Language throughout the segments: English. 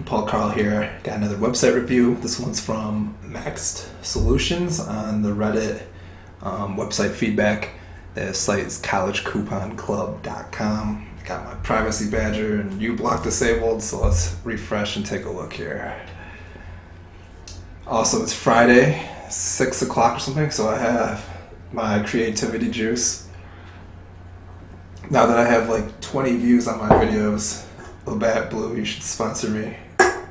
Paul Carl here. Got another website review. This one's from Maxed Solutions on the Reddit website feedback. The site is collegecouponclub.com. Got my privacy badger and uBlock disabled, so let's refresh and take a look here. Also, it's Friday, 6 o'clock or something, so I have my creativity juice. Now that I have like 20 views on my videos, Labatt Blue, you should sponsor me.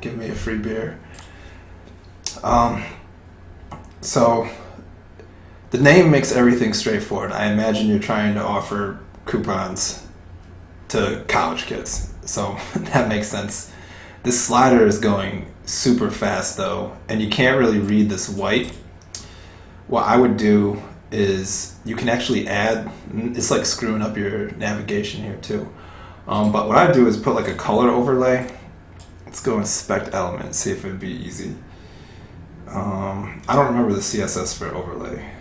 Give me a free beer. So the name makes everything straightforward. I imagine you're trying to offer coupons to college kids, so that makes sense. This slider is going super fast though, and you can't really read this white. What I would do is you can actually add, it's like screwing up your navigation here too. But what I do is put like a color overlay. Let's go inspect element, see if it'd be easy. I don't remember the CSS for overlay.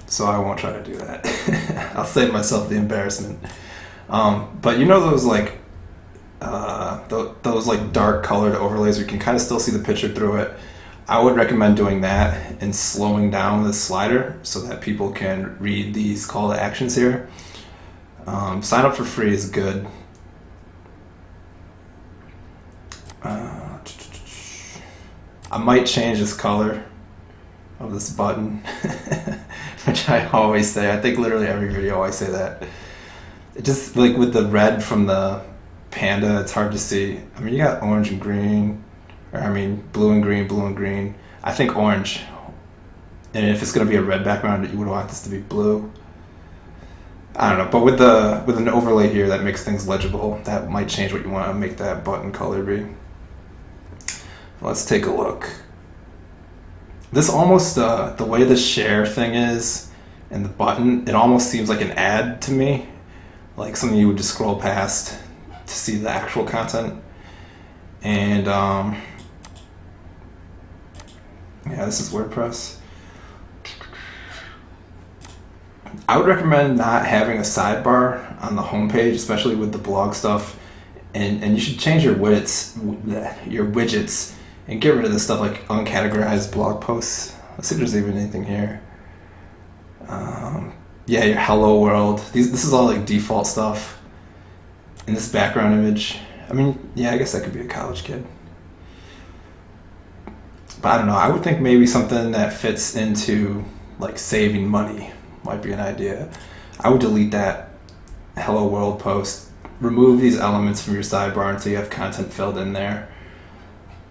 So I won't try to do that. I'll save myself the embarrassment. But you know those like those like dark colored overlays where you can kind of still see the picture through it. I would recommend doing that and slowing down the slider so that people can read these call to actions here. Sign up for free is good. I might change this color of this button, which I always say. I think literally every video I say that. It just like with the red from the panda, it's hard to see. I mean, you got orange and green, or I mean, blue and green, blue and green. I think orange. And if it's going to be a red background, you would want this to be blue. I don't know, but with an overlay here that makes things legible, that might change what you want to make that button color be. Let's take a look. This almost, the way the share thing is and the button, it almost seems like an ad to me, like something you would just scroll past to see the actual content. And yeah, this is WordPress. I would recommend not having a sidebar on the homepage, especially with the blog stuff. And you should change your widgets, and get rid of this stuff like uncategorized blog posts. Let's see if there's even anything here. Yeah, your hello world. This is all like default stuff. And this background image. I mean, yeah, I guess that could be a college kid. But I don't know. I would think maybe something that fits into like saving money might be an idea. I would delete that hello world post. Remove these elements from your sidebar until you have content filled in there.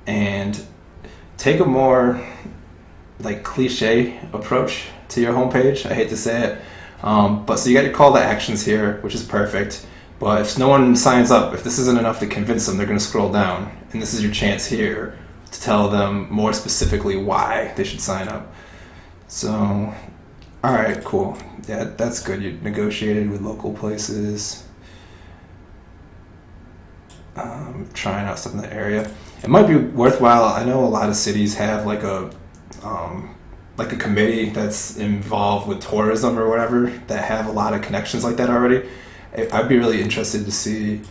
And take a more like cliche approach to your homepage. I hate to say it. But so you got your call to actions here, which is perfect. But if no one signs up, if this isn't enough to convince them, they're going to scroll down. And this is your chance here to tell them more specifically why they should sign up. So, all right, cool. Yeah, that's good. You negotiated with local places. Trying out stuff in the area. It might be worthwhile. I know a lot of cities have like a committee that's involved with tourism or whatever that have a lot of connections like that already. I'd be really interested to see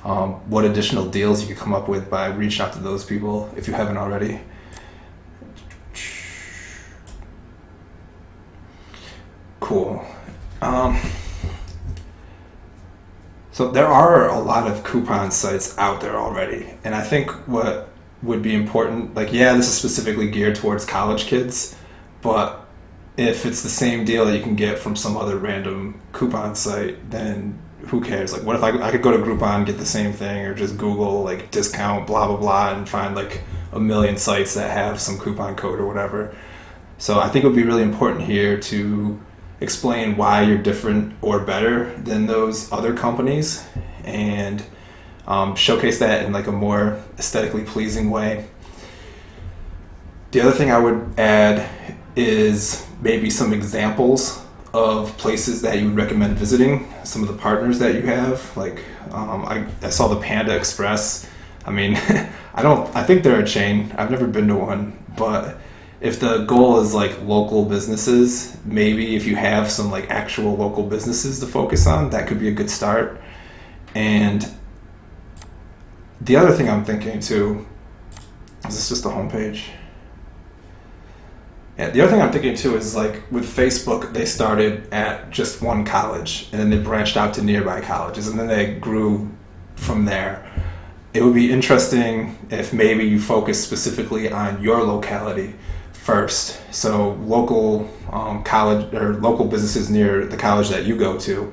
what additional deals you could come up with by reaching out to those people if you haven't already. Cool. So there are a lot of coupon sites out there already, and I think what would be important, like, yeah, this is specifically geared towards college kids, but if it's the same deal that you can get from some other random coupon site, then who cares? Like, what if I could go to Groupon, get the same thing, or just Google like discount blah blah blah and find like a million sites that have some coupon code or whatever. So I think it would be really important here to explain why you're different or better than those other companies, and showcase that in like a more aesthetically pleasing way. The other thing I would add is maybe some examples of places that you would recommend visiting, some of the partners that you have. Like I saw the Panda Express. I mean, I think they're a chain. I've never been to one, but if the goal is like local businesses, maybe if you have some like actual local businesses to focus on, that could be a good start. And The other thing I'm thinking too, is this just the homepage? Yeah, the other thing I'm thinking too is like with Facebook, they started at just one college and then they branched out to nearby colleges and then they grew from there. It would be interesting if maybe you focus specifically on your locality first. So local college or local businesses near the college that you go to.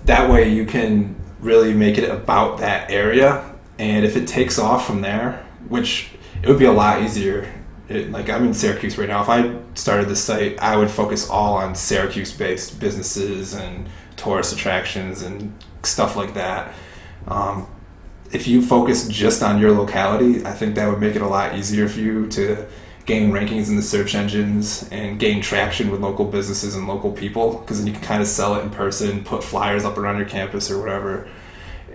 That way you can really make it about that area. And if it takes off from there, which it would be a lot easier. Like I'm in Syracuse right now. If I started this site, I would focus all on Syracuse-based businesses and tourist attractions and stuff like that. If you focus just on your locality, I think that would make it a lot easier for you to gain rankings in the search engines and gain traction with local businesses and local people, because then you can kind of sell it in person, put flyers up around your campus or whatever.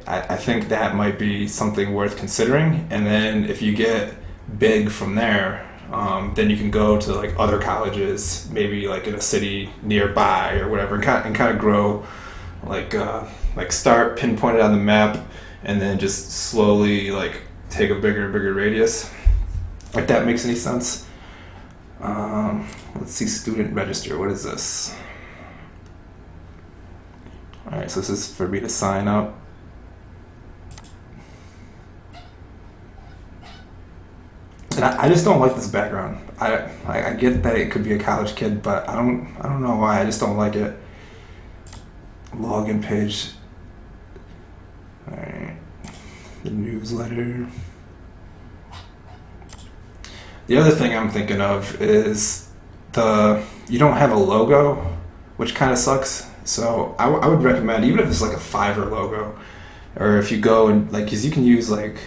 I think that might be something worth considering. And then if you get big from there, then you can go to like other colleges, maybe like in a city nearby or whatever, and kind of grow, like start pinpointed on the map, and then just slowly like take a bigger and bigger radius. If that makes any sense. Let's see, student register. What is this? All right, so this is for me to sign up. And I just don't like this background. I get that it could be a college kid, but I don't know why. I just don't like it. Login page. All right. The newsletter. The other thing I'm thinking of is you don't have a logo, which kind of sucks. So I would recommend, even if it's like a Fiverr logo, or if you go and like, because you can use like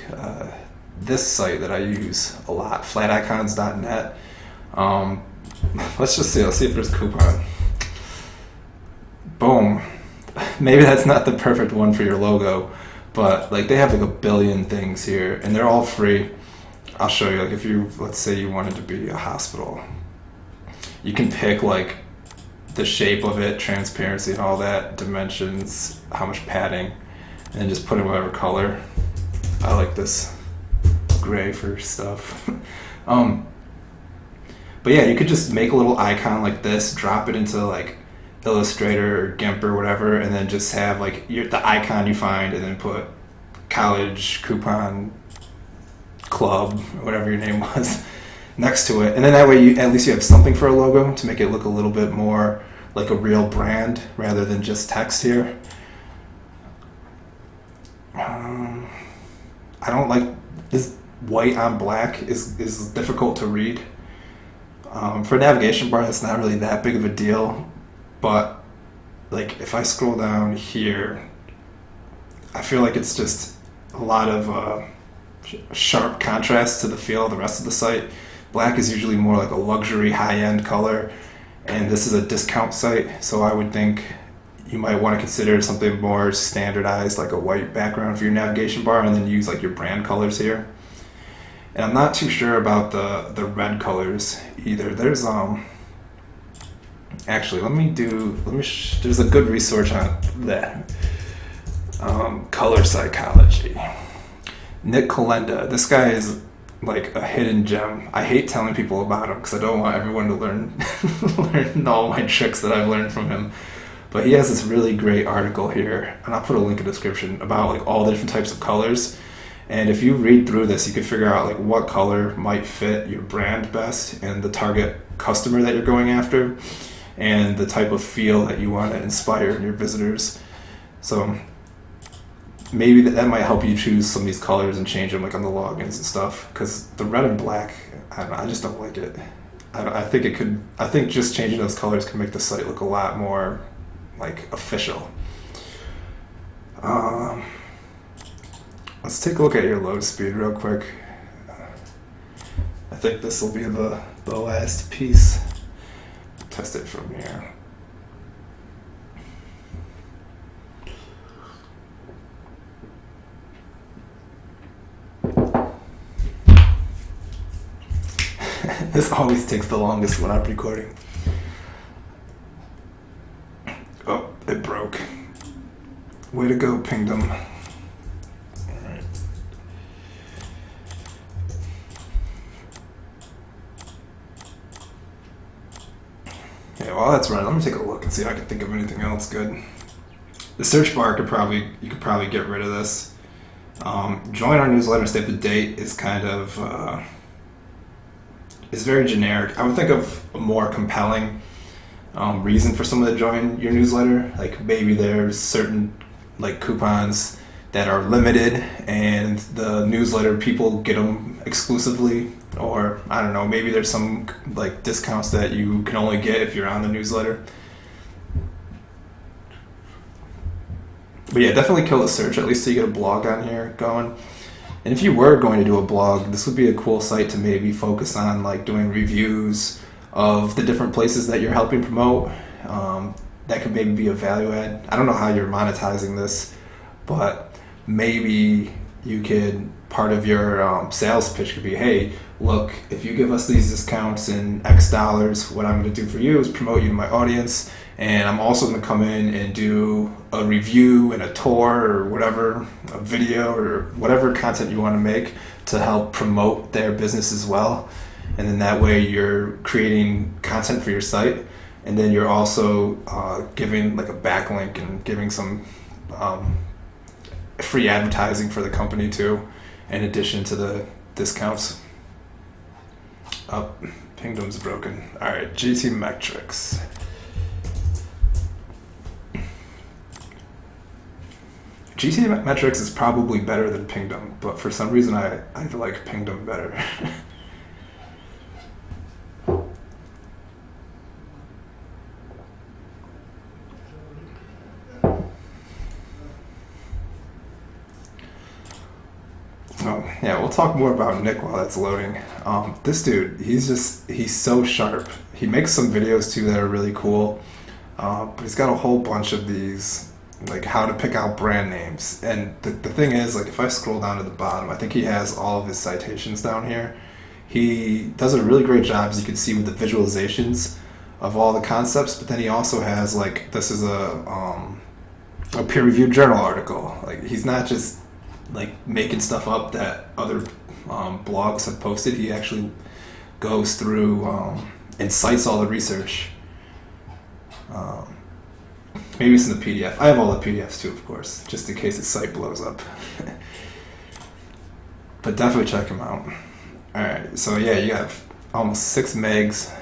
this site that I use a lot, flaticons.net. Let's see if there's a coupon. Boom. Maybe that's not the perfect one for your logo, but like they have like a billion things here and they're all free. I'll show you, like if you, let's say you wanted to be a hospital, you can pick like the shape of it, transparency and all that, dimensions, how much padding, and then just put in whatever color. I like this gray for stuff. But yeah, you could just make a little icon like this, drop it into like Illustrator or GIMP or whatever, and then just have like the icon you find, and then put college coupon club, whatever your name was, next to it. And then that way at least you have something for a logo to make it look a little bit more like a real brand rather than just text here. I don't like this white on black is difficult to read. For a navigation bar, that's not really that big of a deal, but like if I scroll down here, I feel like it's just a lot of sharp contrast to the feel of the rest of the site. Black is usually more like a luxury high-end color, and this is a discount site, so I would think you might want to consider something more standardized, like a white background for your navigation bar, and then use like your brand colors here. And I'm not too sure about the red colors either. There's actually there's a good resource on that. Color psychology. Nick Kalenda. This guy is like a hidden gem. I hate telling people about him because I don't want everyone to learn all my tricks that I've learned from him. But he has this really great article here, and I'll put a link in the description, about like all the different types of colors. And if you read through this, you can figure out like what color might fit your brand best and the target customer that you're going after and the type of feel that you want to inspire in your visitors. So maybe that might help you choose some of these colors and change them like on the logins and stuff, because the red and black, I don't know, I just don't like it. I think just changing those colors can make the site look a lot more like official. Let's take a look at your load speed real quick. I think this will be the last piece. Test it from here. This always takes the longest when I'm recording. Oh, it broke. Way to go, Pingdom. Alright. Okay, well that's right. Let me take a look and see if I can think of anything else good. The search bar you could probably get rid of this. Join our newsletter, stay up to date is kind of is very generic. I would think of a more compelling reason for someone to join your newsletter. Like maybe there's certain like coupons that are limited and the newsletter people get them exclusively, or I don't know, maybe there's some like discounts that you can only get if you're on the newsletter. But yeah, definitely kill the search, at least so you get a blog on here going. And if you were going to do a blog, this would be a cool site to maybe focus on, like doing reviews of the different places that you're helping promote. That could maybe be a value add. I don't know how you're monetizing this, but maybe you could, part of your sales pitch could be, hey, look, if you give us these discounts in X dollars, what I'm going to do for you is promote you to my audience. And I'm also going to come in and do a review and a tour or whatever, a video or whatever content you want to make to help promote their business as well. And then that way you're creating content for your site. And then you're also giving like a backlink and giving some free advertising for the company too, in addition to the discounts. Oh, Pingdom's broken. All right, GT metrics. GT metrics is probably better than Pingdom, but for some reason I like Pingdom better. Oh, yeah, we'll talk more about Nick while that's loading. This dude, he's so sharp. He makes some videos too that are really cool, but he's got a whole bunch of these, like how to pick out brand names. And the thing is, like if I scroll down to the bottom, I think he has all of his citations down here. He does a really great job, as you can see, with the visualizations of all the concepts, but then he also has, like, this is a peer-reviewed journal article. Like he's not just like making stuff up that other blogs have posted. He actually goes through and cites all the research. Maybe it's in the PDF. I have all the PDFs too, of course, just in case his site blows up. But definitely check him out. Alright, so yeah, you have almost 6 megs.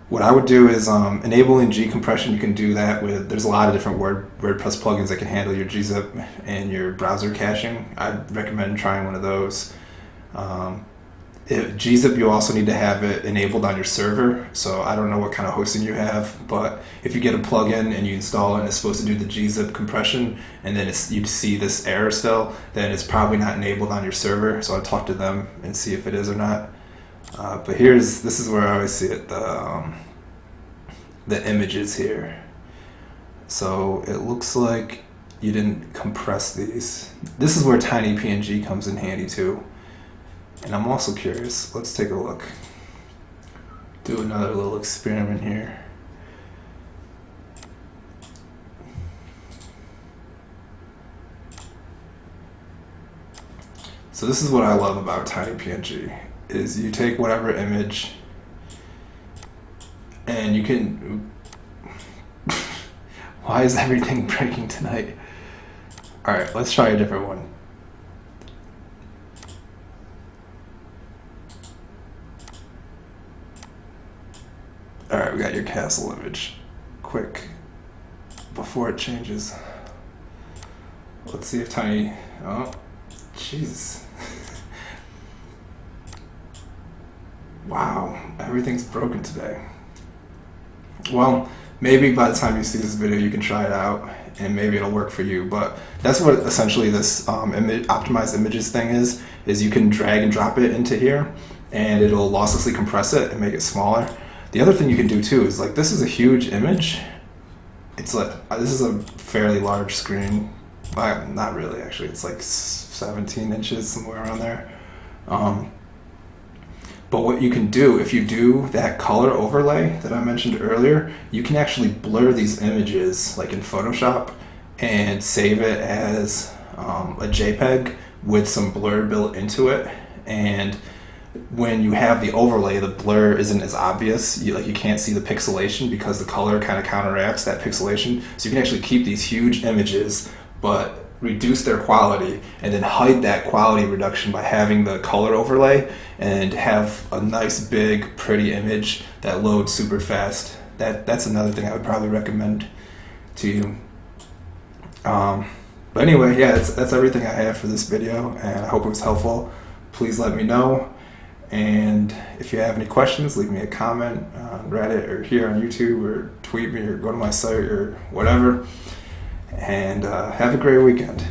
What I would do is enabling G compression. You can do that with, there's a lot of different WordPress plugins that can handle your gzip and your browser caching. I'd recommend trying one of those. Gzip, you also need to have it enabled on your server. So I don't know what kind of hosting you have, but if you get a plugin and you install it and it's supposed to do the gzip compression, and then you see this error still, then it's probably not enabled on your server. So I'll talk to them and see if it is or not. But this is where I always see it, the images here. So it looks like you didn't compress these. This is where tiny PNG comes in handy too. And I'm also curious, let's take a look. Do another little experiment here. So this is what I love about tiny PNG. Is you take whatever image and you can why is everything breaking tonight? Alright, let's try a different one. Alright, we got your castle image. Quick, before it changes. Let's see if tiny, oh, jeez. Wow, everything's broken today. Well, maybe by the time you see this video, you can try it out, and maybe it'll work for you. But that's what essentially this optimized images thing is you can drag and drop it into here, and it'll losslessly compress it and make it smaller. The other thing you can do too is, like, this is a huge image. It's like, this is a fairly large screen. Not really, actually. It's like 17 inches, somewhere around there. But what you can do, if you do that color overlay that I mentioned earlier, you can actually blur these images, like in Photoshop, and save it as a JPEG with some blur built into it. And when you have the overlay, the blur isn't as obvious. You can't see the pixelation because the color kind of counteracts that pixelation. So you can actually keep these huge images, but reduce their quality and then hide that quality reduction by having the color overlay and have a nice big pretty image that loads super fast. That's another thing I would probably recommend to you. But anyway, yeah, that's everything I have for this video, and I hope it was helpful. Please let me know, and if you have any questions, leave me a comment on Reddit or here on YouTube, or tweet me, or go to my site or whatever. And have a great weekend.